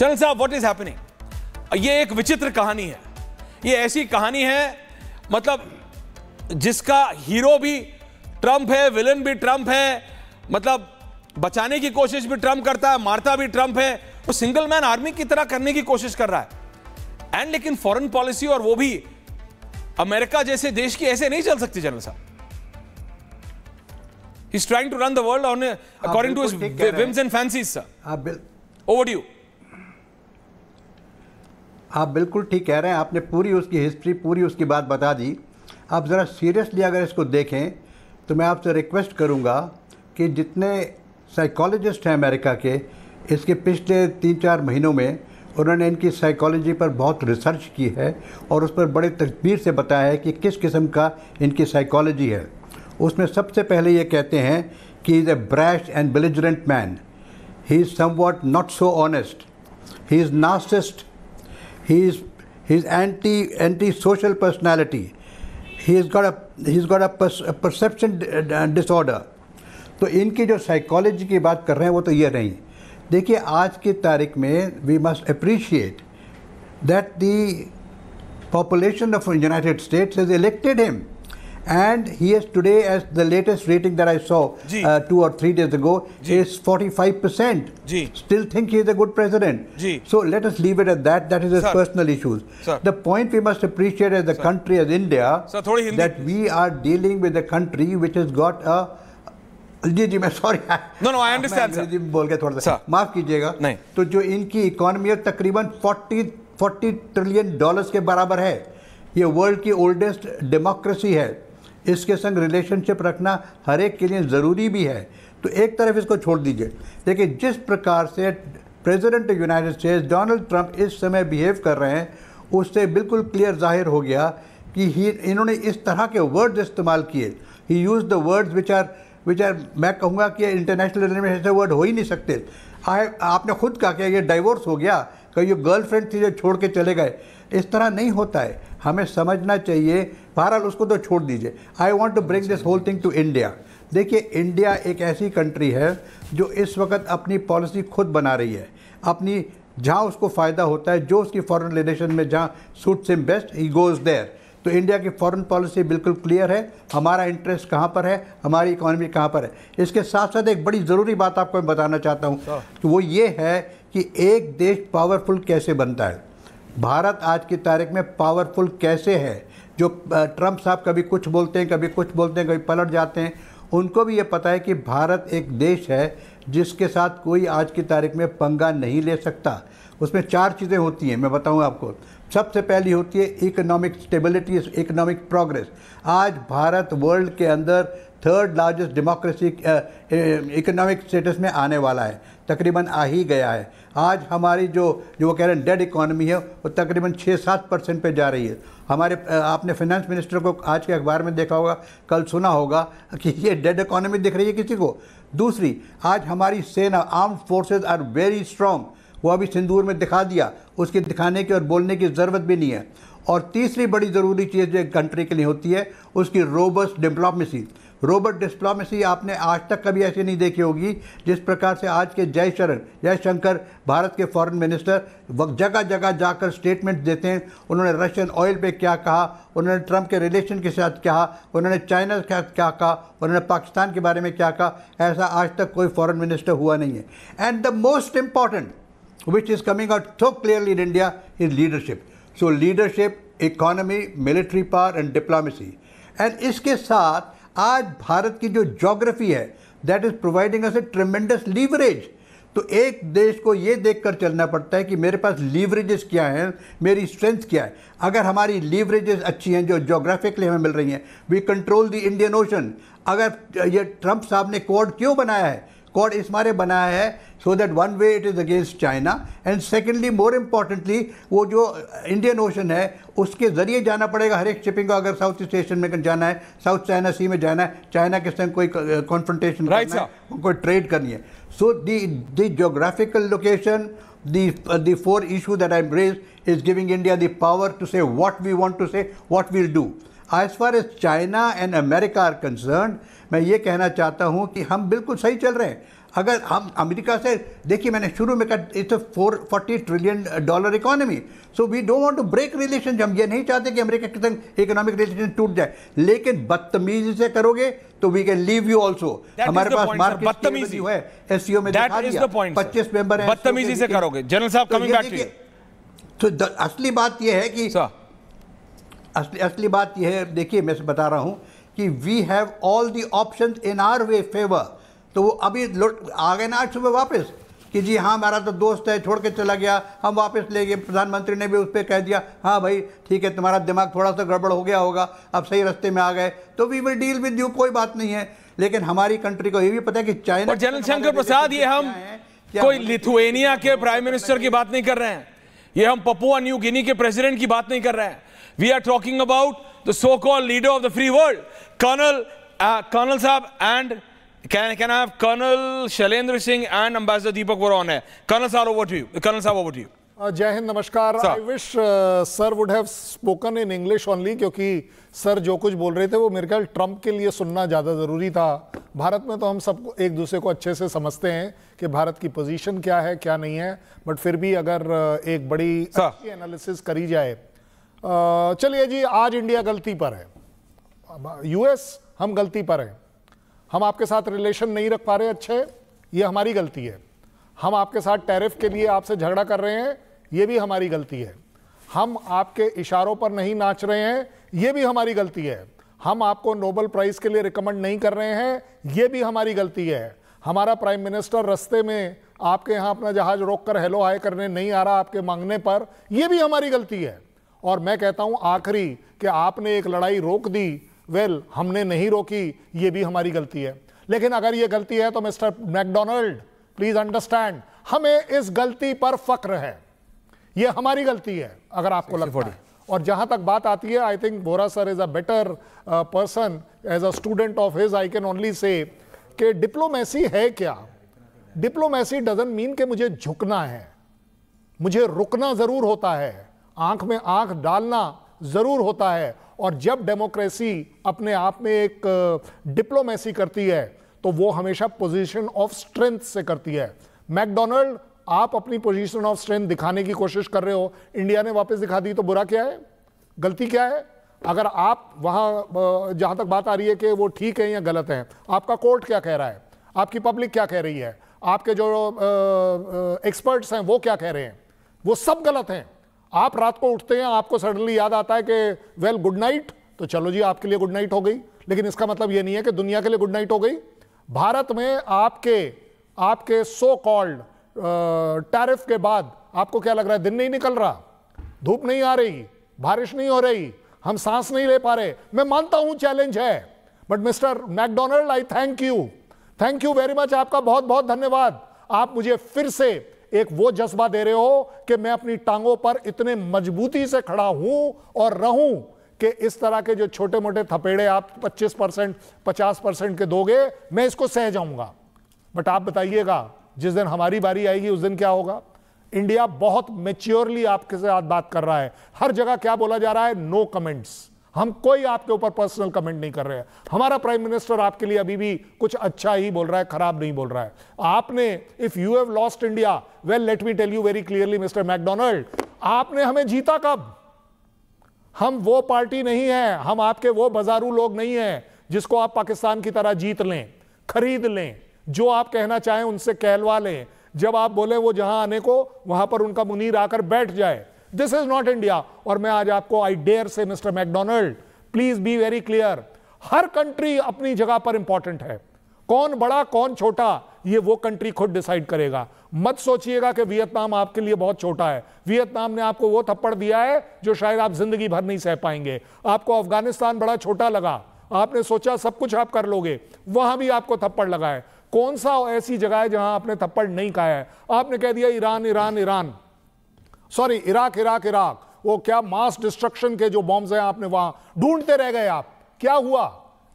चरण साहब, what is happening? ये एक विचित्र कहानी है। ये ऐसी कहानी है मतलब जिसका हीरो भी ट्रंप है, विलन भी ट्रंप है, मतलब बचाने की कोशिश भी ट्रंप करता है, मारता भी ट्रंप है। वो सिंगल मैन आर्मी की तरह करने की कोशिश कर रहा है। एंड लेकिन फॉरेन पॉलिसी, और वो भी अमेरिका जैसे देश की, ऐसे नहीं चल सकती जनरल साहब। He's trying to run the world on according to his whims and fancies, sir. Over to you. आप बिल्कुल ठीक कह रहे हैं। आपने पूरी उसकी हिस्ट्री, पूरी उसकी बात बता दी। आप ज़रा सीरियसली अगर इसको देखें तो मैं आपसे रिक्वेस्ट करूंगा कि जितने साइकोलॉजिस्ट हैं अमेरिका के, इसके पिछले 3-4 महीनों में उन्होंने इनकी साइकोलॉजी पर बहुत रिसर्च की है और उस पर बड़े तदबीर से बताया है कि किस किस्म का इनकी साइकोलॉजी है। उसमें सबसे पहले ये कहते हैं कि is a brash and belligerent man, he is somewhat not so honest, he is narcissist, he is anti social personality, he is got a perception disorder. तो इनकी जो साइकोलॉजी की बात कर रहे हैं वो तो ये नहीं। देखिए, आज की तारीख में we must appreciate that the population of United States has elected him, and he is today, as the latest rating that I saw 2 or 3 days ago, is 45%. Still think he is a good president. So let us leave it at that. That is his personal issues. The point we must appreciate as a country, as India, that we are dealing with a country which has got a जी मैं sorry, no I understand बोल के थोड़ा सा माफ कीजिएगा। तो जो इनकी इकोनॉमी है तकरीबन 40 ट्रिलियन डॉलर्स के बराबर है। ये वर्ल्ड की ओल्डेस्ट डेमोक्रेसी है। इसके संग रिलेशनशिप रखना हर एक के लिए ज़रूरी भी है। तो एक तरफ इसको छोड़ दीजिए। देखिए, जिस प्रकार से president of United states Donald Trump इस समय बिहेव कर रहे हैं, उससे बिल्कुल क्लियर जाहिर हो गया कि इन्होंने इस तरह के वर्ड्स इस्तेमाल किए। He use the words which are मैं कहूँगा कि इंटरनेशनल रिलेशन ऐसे वर्ड हो ही नहीं सकते। आपने खुद कहा कि ये डाइवोर्स हो गया, कहीं ये गर्लफ्रेंड थी जो छोड़ के चले गए, इस तरह नहीं होता है। हमें समझना चाहिए। बहरहाल उसको तो छोड़ दीजिए। I want to bring this whole thing to India. देखिए, इंडिया एक ऐसी कंट्री है जो इस वक्त अपनी पॉलिसी खुद बना रही है। अपनी जहाँ उसको फ़ायदा होता है, जो उसकी फॉरेन रिलेशन में जहाँ suits him best, he goes there. तो इंडिया की फॉरेन पॉलिसी बिल्कुल क्लियर है। हमारा इंटरेस्ट कहाँ पर है, हमारी इकॉनमी कहाँ पर है। इसके साथ साथ एक बड़ी ज़रूरी बात आपको मैं बताना चाहता हूँ कि वो ये है कि एक देश पावरफुल कैसे बनता है। भारत आज की तारीख में पावरफुल कैसे है। जो ट्रंप साहब कभी कुछ बोलते हैं, कभी कुछ बोलते हैं, कभी पलट जाते हैं, उनको भी ये पता है कि भारत एक देश है जिसके साथ कोई आज की तारीख में पंगा नहीं ले सकता। उसमें 4 चीज़ें होती हैं, मैं बताऊं आपको। सबसे पहली होती है इकोनॉमिक स्टेबिलिटी, इकोनॉमिक प्रोग्रेस। आज भारत वर्ल्ड के अंदर 3rd largest democracy economic status में आने वाला है, तकरीबन आ ही गया है। आज हमारी जो वो कह रहे हैं डेड इकोनॉमी है, वो तकरीबन 6-7% पे जा रही है। हमारे आपने फाइनेंस मिनिस्टर को आज के अखबार में देखा होगा, कल सुना होगा कि ये डेड इकोनॉमी दिख रही है किसी को। दूसरी, आज हमारी सेना, armed forces are very strong. वो अभी सिंदूर में दिखा दिया, उसके दिखाने की और बोलने की ज़रूरत भी नहीं है। और तीसरी बड़ी ज़रूरी चीज़ जो कंट्री के लिए होती है, उसकी रोबस्ट डिप्लोमेसी। रोबस्ट डिप्लोमेसी आपने आज तक कभी ऐसी नहीं देखी होगी जिस प्रकार से आज के जयशंकर भारत के फॉरेन मिनिस्टर जगह जगह जाकर स्टेटमेंट देते हैं। उन्होंने रशियन ऑयल पे क्या कहा, उन्होंने ट्रंप के रिलेशन के साथ कहा, उन्होंने चाइना के साथ क्या कहा, उन्होंने पाकिस्तान के बारे में क्या कहा। ऐसा आज तक कोई फॉरेन मिनिस्टर हुआ नहीं है। And the most important which is coming out so clearly in India is leadership. So leadership, economy, military power and diplomacy. And इसके साथ आज भारत की जो ज्योग्राफी है, that is providing us a tremendous leverage. तो एक देश को ये देखकर चलना पड़ता है कि मेरे पास लीवरेजेस क्या हैं, मेरी स्ट्रेंथ क्या है। अगर हमारी लीवरेजेस अच्छी हैं जो जोग्राफिकली हमें मिल रही हैं, we control the Indian Ocean. अगर ये ट्रंप साहब ने क्वाड क्यों बनाया है, क्वाड इस मारे बनाया है so that one way it is against China, and secondly more importantly वो जो इंडियन ओशन है उसके ज़रिए जाना पड़ेगा हर एक शिपिंग को। अगर साउथ ईस्ट एशियन में जाना है, साउथ चाइना सी में जाना है, चाइना के संग कोई कॉन्फ्रंटेशन करना है, कोई ट्रेड करनी है। So the geographical location, the 4 issue that I've raised is giving India the power to say what we want to say, what we'll do. As far as China and America are concerned, मैं ये कहना चाहता हूँ कि हम बिल्कुल सही चल रहे हैं। अगर हम अमेरिका से देखिए, मैंने शुरू में कहा it's $40 trillion economy, so we don't want to break relation. हम ये नहीं चाहते कि अमेरिका के संग इकोनॉमिक रिलेशन टूट जाए, लेकिन बदतमीजी से करोगे तो we can leave you also. हमारे पास मार्केट है, एससीओ में दिखा दिया 25 मेंबर हैं, बदतमीजी से करोगे। जनरल साहब कमिंग बैक टू यू। तो असली बात यह है कि असली बात यह है, देखिए मैं बता रहा हूं कि we have all the options in our way favour. तो वो अभी आ गए ना आज सुबह वापस कि जी हाँ हमारा तो दोस्त है, छोड़ के चला गया, हम वापस ले गए। प्रधानमंत्री ने भी उस पर कह दिया हाँ भाई ठीक है, तुम्हारा दिमाग थोड़ा सा गड़बड़ हो गया होगा, अब सही रास्ते में आ गए, तो we will deal with you, कोई बात नहीं है। लेकिन हमारी कंट्री को ये भी पता है कि चाइना। जनरल शंकर प्रसाद, ये हम कोई लिथुएनिया के प्राइम मिनिस्टर की बात नहीं कर रहे हैं, ये हम पपुआ न्यू गिनी के प्रेसिडेंट की बात नहीं कर रहे हैं। We are talking about the so called leader of the free world, colonel साहब, and can I have Colonel Shailendra Singh and Ambassador Deepak were on है। Colonel sir, over to you. Colonel sir, over to you. जय हिंद, नमस्कार। I wish sir would have spoken in English only, क्योंकि sir जो कुछ बोल रहे थे वो मेरे ख्याल ट्रंप के लिए सुनना ज़्यादा ज़रूरी था। भारत में तो हम सब एक दूसरे को अच्छे से समझते हैं कि भारत की पोजीशन क्या है क्या नहीं है, बट फिर भी अगर एक बड़ी अच्छी एनालिसिस करी जाए। चलिए जी, आज इंडिया गलती पर है, यूएस हम गलती पर हैं, हम आपके साथ रिलेशन नहीं रख पा रहे अच्छे, ये हमारी गलती है। हम आपके साथ टैरिफ के लिए आपसे झगड़ा कर रहे हैं, ये भी हमारी गलती है। हम आपके इशारों पर नहीं नाच रहे हैं, ये भी हमारी गलती है। हम आपको नोबेल प्राइज के लिए रिकमेंड नहीं कर रहे हैं, ये भी हमारी गलती है। हमारा प्राइम मिनिस्टर रास्ते में आपके यहाँ अपना जहाज रोककर हेलो हाय करने नहीं आ रहा आपके मांगने पर, ये भी हमारी गलती है। और मैं कहता हूँ आखिरी कि आपने एक लड़ाई रोक दी, हमने नहीं रोकी, ये भी हमारी गलती है। लेकिन अगर ये गलती है तो मिस्टर मैकडोनाल्ड प्लीज अंडरस्टैंड, हमें इस गलती पर फक्र है, ये हमारी गलती है अगर आपको लगता है। और जहां तक बात आती है, I think Bora sir is a better person, as a student of his I can only say कि डिप्लोमेसी है क्या। डिप्लोमेसी डजंट मीन कि मुझे झुकना है, मुझे रुकना जरूर होता है, आंख में आंख डालना जरूर होता है। और जब डेमोक्रेसी अपने आप में एक डिप्लोमेसी करती है तो वो हमेशा पोजीशन ऑफ स्ट्रेंथ से करती है। मैकडोनाल्ड, आप अपनी पोजीशन ऑफ स्ट्रेंथ दिखाने की कोशिश कर रहे हो, इंडिया ने वापस दिखा दी, तो बुरा क्या है, गलती क्या है? अगर आप वहां जहां तक बात आ रही है कि वो ठीक है या गलत है, आपका कोर्ट क्या कह रहा है, आपकी पब्लिक क्या कह रही है, आपके जो एक्सपर्ट्स हैं वो क्या कह रहे हैं, वो सब गलत हैं। आप रात को उठते हैं, आपको सडनली याद आता है कि वेल गुड नाइट, तो चलो जी आपके लिए गुड नाइट हो गई, लेकिन इसका मतलब ये नहीं है कि दुनिया के लिए गुड नाइट हो गई। भारत में आपके सो कॉल्ड टैरिफ के बाद आपको क्या लग रहा है, दिन नहीं निकल रहा, धूप नहीं आ रही, बारिश नहीं हो रही, हम सांस नहीं ले पा रहे। मैं मानता हूं चैलेंज है, but mister McDonald I thank you very much, आपका बहुत बहुत धन्यवाद। आप मुझे फिर से एक वो जज्बा दे रहे हो कि मैं अपनी टांगों पर इतने मजबूती से खड़ा हूं और रहूं कि इस तरह के जो छोटे मोटे थपेड़े आप 25% 50% के दोगे, मैं इसको सह जाऊंगा। बट आप बताइएगा जिस दिन हमारी बारी आएगी उस दिन क्या होगा। इंडिया बहुत मैच्योरली आपके साथ बात कर रहा है, हर जगह क्या बोला जा रहा है, नो कमेंट्स, हम कोई आपके ऊपर पर्सनल कमेंट नहीं कर रहे हैं। हमारा प्राइम मिनिस्टर आपके लिए अभी भी कुछ अच्छा ही बोल रहा है, खराब नहीं बोल रहा है। आपने, if you have lost India, well let me tell you very clearly mister McDonald, आपने हमें जीता कब? हम वो पार्टी नहीं है, हम आपके वो बाजारू लोग नहीं हैं जिसको आप पाकिस्तान की तरह जीत लें, खरीद लें, जो आप कहना चाहें उनसे कहलवा लें, जब आप बोले वो जहां आने को वहां पर उनका मुनीर आकर बैठ जाए। This is not India. और मैं आज आपको I dare say mister McDonald, please be very clear, हर कंट्री अपनी जगह पर इंपॉर्टेंट है, कौन बड़ा कौन छोटा ये वो कंट्री खुद डिसाइड करेगा। मत सोचिएगा कि वियतनाम आपके लिए बहुत छोटा है, वियतनाम ने आपको वो थप्पड़ दिया है जो शायद आप जिंदगी भर नहीं सह पाएंगे। आपको अफगानिस्तान बड़ा छोटा लगा, आपने सोचा सब कुछ आप कर लोगे, वहां भी आपको थप्पड़ लगा है। कौन सा ऐसी जगह है जहां आपने थप्पड़ नहीं खाया है? आपने कह दिया ईरान, सॉरी इराक, वो क्या मास डिस्ट्रक्शन के जो बॉम्ब्स हैं आपने वहां ढूंढते रह गए। आप क्या हुआ,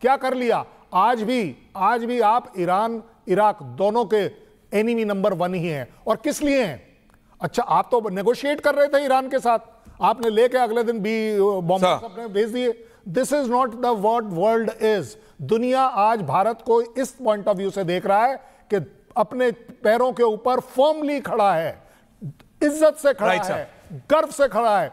क्या कर लिया? आज भी आप ईरान इराक दोनों के एनिमी नंबर 1 ही हैं। और किस लिए हैं? अच्छा, आप तो नेगोशिएट कर रहे थे ईरान के साथ, आपने लेके अगले दिन भी बॉम्ब अपने भेज दिए। This is not the world is. दुनिया आज भारत को इस पॉइंट ऑफ व्यू से देख रहा है कि अपने पैरों के ऊपर फर्मली खड़ा है, इज्जत से खड़ा है, गर्व से खड़ा है।